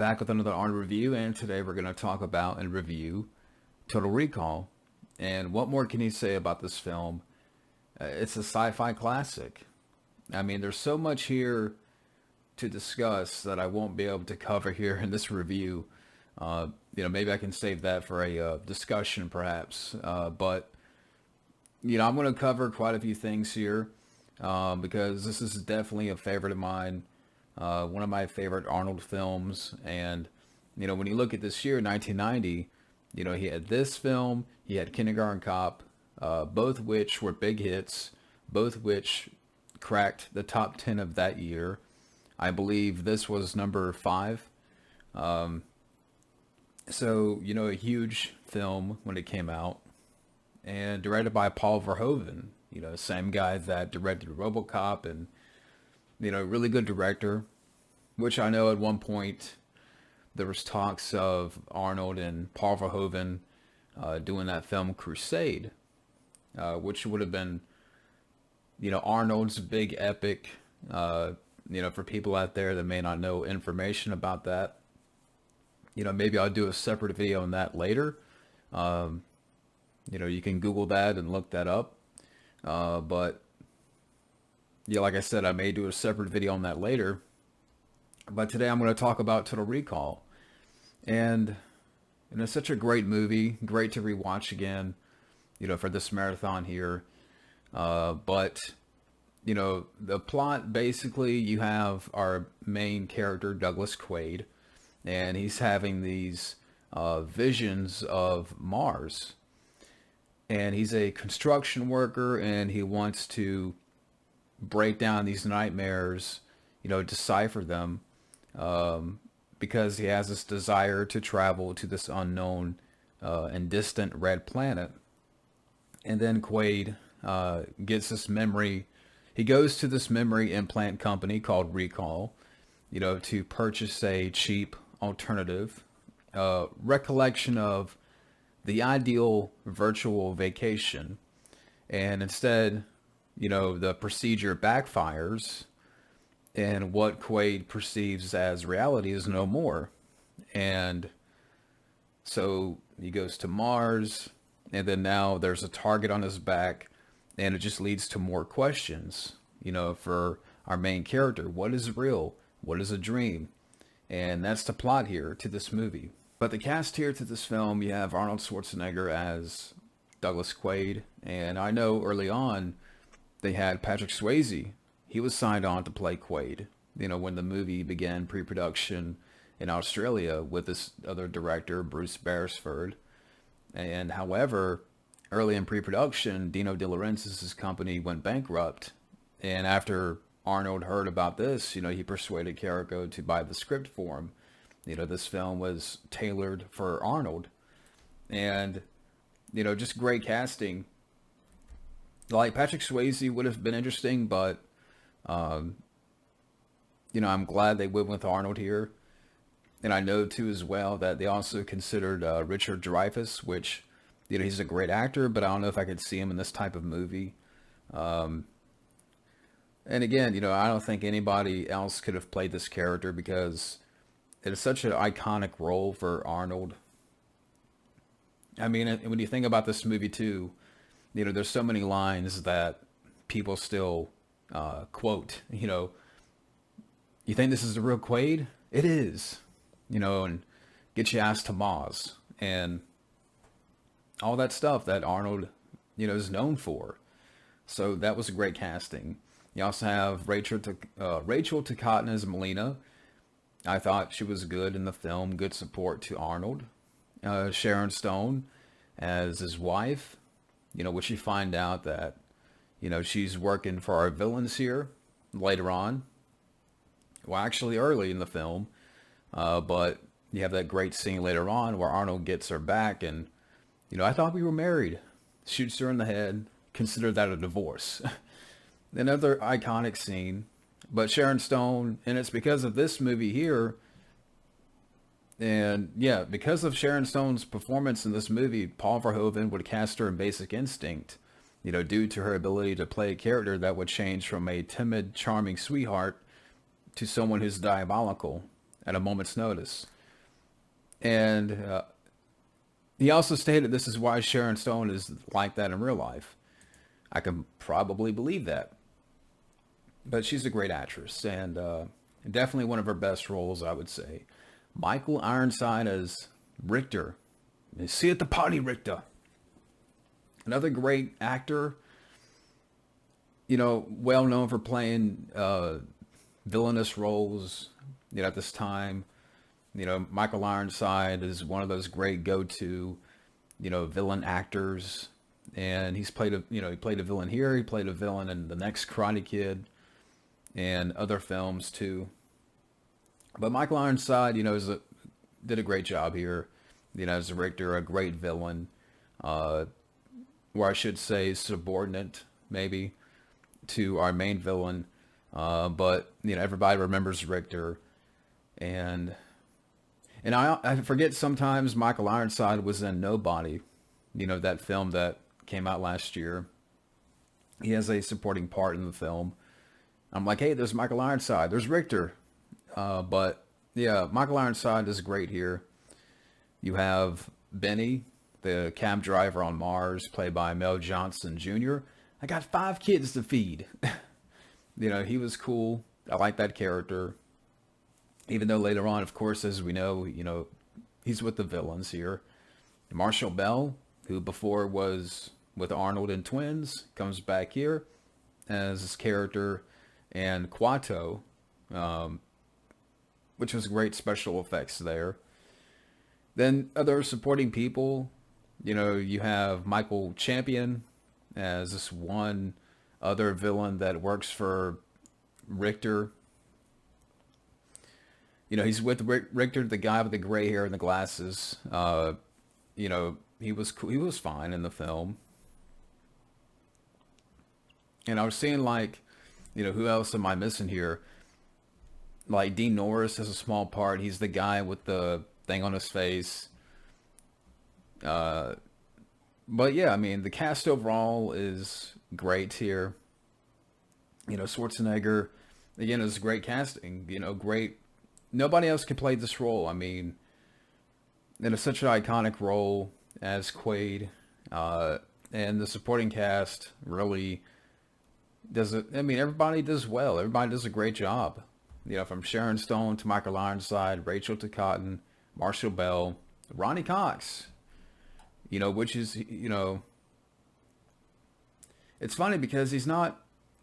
back with another Arnold review, and today we're going to talk about and review Total Recall. And what more can you say about this film? It's a sci-fi classic. I mean, there's so much here to discuss that I won't be able to cover here in this review. Maybe I can save that for a discussion perhaps. But I'm going to cover quite a few things here because this is definitely a favorite of mine. One of my favorite Arnold films. And, when you look at this year, 1990, he had this film, he had Kindergarten Cop, both which were big hits, both which cracked the top 10 of that year. I believe this was number 5. So, a huge film when it came out. And directed by Paul Verhoeven, same guy that directed RoboCop and, really good director, which I know at one point there was talks of Arnold and Paul Verhoeven doing that film Crusade, which would have been, Arnold's big epic, for people out there that may not know information about that. Maybe I'll do a separate video on that later. You can Google that and look that up. But like I said, I may do a separate video on that later. But today I'm going to talk about Total Recall. And it's such a great movie, great to rewatch again, for this marathon here. But the plot, basically, you have our main character, Douglas Quaid, and he's having these visions of Mars. And he's a construction worker, and he wants to break down these nightmares, decipher them, because he has this desire to travel to this unknown and distant red planet. And then Quaid gets this memory. He goes to this memory implant company called Recall, to purchase a cheap alternative recollection of the ideal virtual vacation. And instead, the procedure backfires, and what Quaid perceives as reality is no more. And so he goes to Mars, and then now there's a target on his back, and it just leads to more questions, for our main character. What is real? What is a dream? And that's the plot here to this movie. But the cast here to this film, you have Arnold Schwarzenegger as Douglas Quaid. And I know early on they had Patrick Swayze. He was signed on to play Quaid, when the movie began pre-production in Australia with this other director, Bruce Beresford. And however, early in pre-production, Dino De Laurentiis' company went bankrupt. And after Arnold heard about this, he persuaded Carrico to buy the script for him. This film was tailored for Arnold. And, just great casting. Like, Patrick Swayze would have been interesting, but, I'm glad they went with Arnold here. And I know, too, as well, that they also considered Richard Dreyfuss, which, he's a great actor, but I don't know if I could see him in this type of movie. And again, I don't think anybody else could have played this character because it is such an iconic role for Arnold. I mean, when you think about this movie too, there's so many lines that people still quote. You think this is the real Quaid? It is. And get your ass to Mars and all that stuff that Arnold, is known for. So that was a great casting. You also have Rachel Ticotin as Melina. I thought she was good in the film, good support to Arnold. Sharon Stone as his wife, which you find out that, she's working for our villains here later on. Well, actually early in the film, but you have that great scene later on where Arnold gets her back and, I thought we were married. Shoots her in the head, consider that a divorce. Another iconic scene. But Sharon Stone, and it's because of this movie here, and yeah, because of Sharon Stone's performance in this movie, Paul Verhoeven would cast her in Basic Instinct, due to her ability to play a character that would change from a timid, charming sweetheart to someone who's diabolical at a moment's notice. And he also stated this is why Sharon Stone is like that in real life. I can probably believe that. But she's a great actress, and definitely one of her best roles, I would say. Michael Ironside as Richter. See you at the party, Richter. Another great actor, well known for playing villainous roles, at this time. Michael Ironside is one of those great go-to, villain actors. And he played a villain here. He played a villain in the next Karate Kid and other films too. But Michael Ironside, did a great job here. As a Richter, a great villain. Or I should say subordinate, maybe, to our main villain. But, everybody remembers Richter. And I forget sometimes Michael Ironside was in Nobody, that film that came out last year. He has a supporting part in the film. I'm like, hey, there's Michael Ironside. There's Richter. But, yeah, Michael Ironside is great here. You have Benny, the cab driver on Mars, played by Mel Johnson Jr. I got 5 kids to feed. He was cool. I like that character. Even though later on, of course, as we know, he's with the villains here. Marshall Bell, who before was with Arnold in Twins, comes back here as his character. And Quato, which was great special effects there. Then other supporting people, you have Michael Champion as this one other villain that works for Richter. He's with Richter, the guy with the gray hair and the glasses. He was fine in the film. And I was seeing who else am I missing here? Like Dean Norris has a small part. He's the guy with the thing on his face. But yeah, I mean, the cast overall is great here. Schwarzenegger, again, is great casting. Great. Nobody else can play this role. I mean, in such an iconic role as Quaid, and the supporting cast really does it. I mean, everybody does well. Everybody does a great job. From Sharon Stone to Michael Ironside, Rachel Cotton, Marshall Bell, Ronnie Cox. Which is, it's funny because he's not.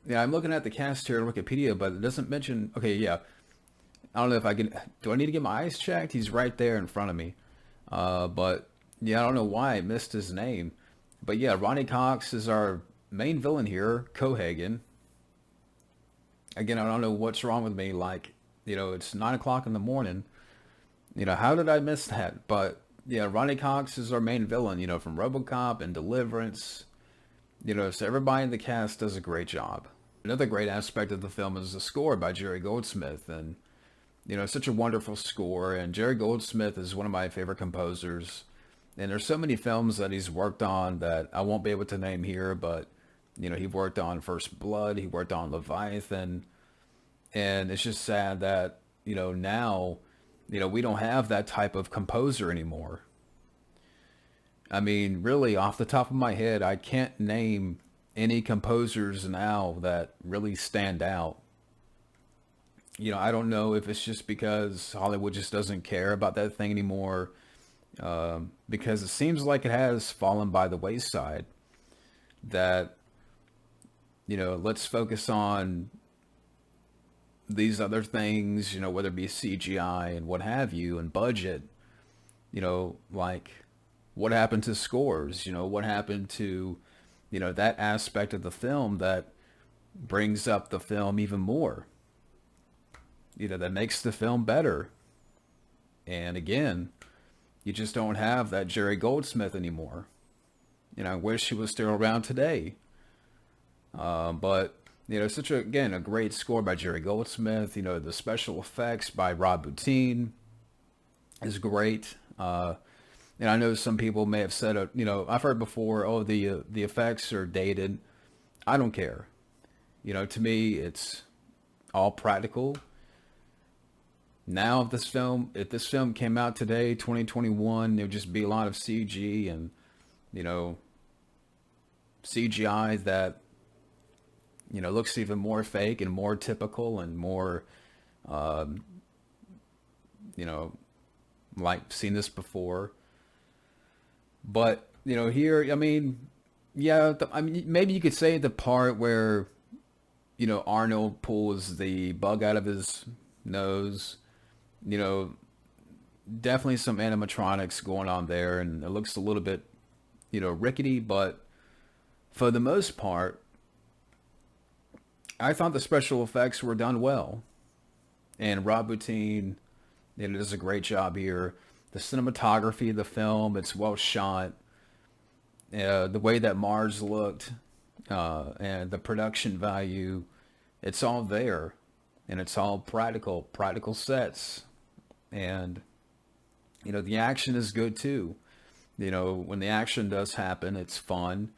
Yeah, I'm looking at the cast here on Wikipedia, but it doesn't mention. Okay, yeah. I don't know if I can. Do I need to get my eyes checked? He's right there in front of me. But yeah, I don't know why I missed his name. But yeah, Ronnie Cox is our main villain here, Cohagen. Again, I don't know what's wrong with me. It's 9 o'clock in the morning. How did I miss that? But yeah, Ronnie Cox is our main villain. From RoboCop and Deliverance. So everybody in the cast does a great job. Another great aspect of the film is the score by Jerry Goldsmith, and such a wonderful score. And Jerry Goldsmith is one of my favorite composers. And there's so many films that he's worked on that I won't be able to name here, but he worked on First Blood, he worked on Leviathan, and it's just sad that now we don't have that type of composer anymore. I mean, really, off the top of my head, I can't name any composers now that really stand out. I don't know if it's just because Hollywood just doesn't care about that thing anymore, because it seems like it has fallen by the wayside. That, let's focus on these other things, whether it be CGI and what have you, and budget, what happened to scores, what happened to, that aspect of the film that brings up the film even more, that makes the film better. And again, you just don't have that Jerry Goldsmith anymore. I wish he was still around today. But, again, a great score by Jerry Goldsmith. The special effects by Rob Bottin is great. And I know some people may have said, I've heard before, oh, the effects are dated. I don't care. To me, it's all practical. Now, if this film came out today, 2021, it would just be a lot of CG and, you know, CGI that, you know, looks even more fake and more typical and more, um, you know, like seen this before. But, you know, here, I mean, yeah, I mean, maybe you could say the part where, you know, Arnold pulls the bug out of his nose, you know, definitely some animatronics going on there, and it looks a little bit, you know, rickety, but for the most part, I thought the special effects were done well. And Rob Bottin, you know, does a great job here. The cinematography of the film, it's well shot. The way that Mars looked, and the production value, it's all there. And it's all practical sets. And, you know, the action is good too. You know, when the action does happen, it's fun.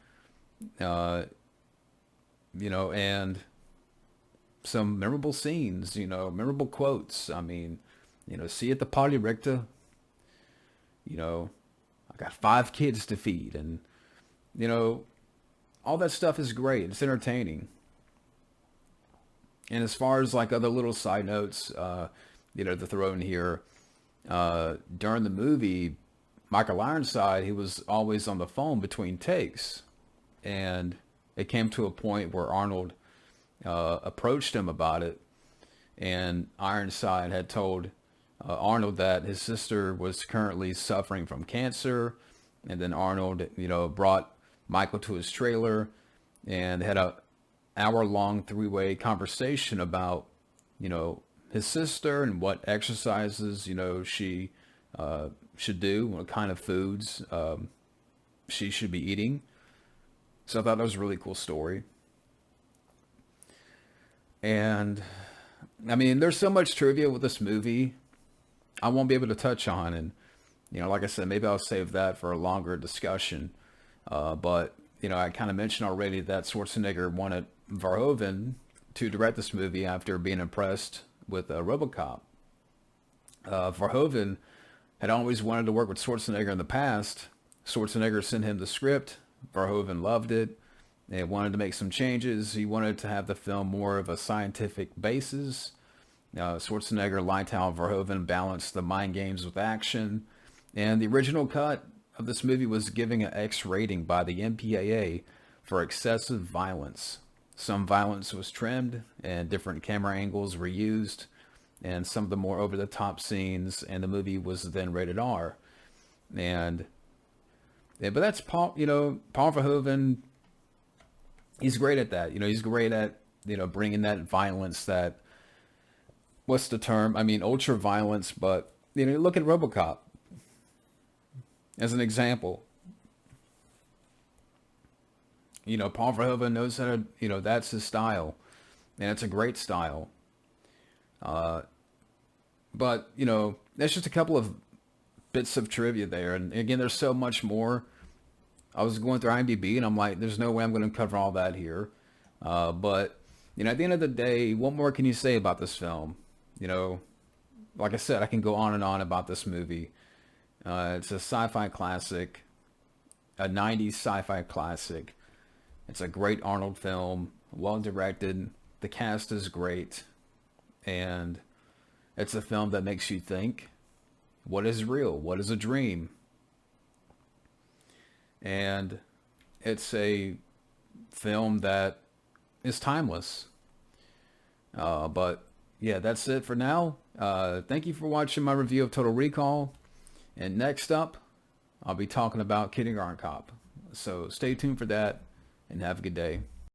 Uh, you know, and some memorable scenes, you know, memorable quotes. I mean, you know, see at the party, Richter, you know, I got 5 kids to feed. And, you know, all that stuff is great. It's entertaining. And as far as like other little side notes, you know, to throw in here, during the movie, Michael Ironside, he was always on the phone between takes. And it came to a point where Arnold approached him about it. And Ironside had told Arnold that his sister was currently suffering from cancer. And then Arnold, you know, brought Michael to his trailer and had a hour-long three-way conversation about, you know, his sister and what exercises, you know, she should do, what kind of foods she should be eating. So I thought that was a really cool story. And I mean, there's so much trivia with this movie I won't be able to touch on. And, you know, like I said, maybe I'll save that for a longer discussion. But, you know, I kind of mentioned already that Schwarzenegger wanted Verhoeven to direct this movie after being impressed with RoboCop. Verhoeven had always wanted to work with Schwarzenegger in the past. Schwarzenegger sent him the script. Verhoeven loved it. They wanted to make some changes. He wanted to have the film more of a scientific basis. Schwarzenegger liked how Verhoeven balanced the mind games with action. And the original cut of this movie was giving an X rating by the MPAA for excessive violence. Some violence was trimmed and different camera angles were used and some of the more over-the-top scenes, and the movie was then rated R. And yeah, but that's Paul, you know, Paul Verhoeven, he's great at that. You know, he's great at, you know, bringing that violence, that, what's the term? I mean, ultra violence, but, you know, look at RoboCop as an example. You know, Paul Verhoeven knows how to, you know, that's his style, and it's a great style. But, you know, that's just a couple of bits of trivia there. And again, there's so much more. I was going through IMDb and I'm like, there's no way I'm going to cover all that here. But, you know, at the end of the day, what more can you say about this film? You know, like I said, I can go on and on about this movie. It's a sci-fi classic, a 90s sci-fi classic. It's a great Arnold film, well directed. The cast is great. And it's a film that makes you think, what is real? What is a dream? And it's a film that is timeless. But yeah, that's it for now. Thank you for watching my review of Total Recall. And next up, I'll be talking about Kindergarten Cop. So stay tuned for that and have a good day.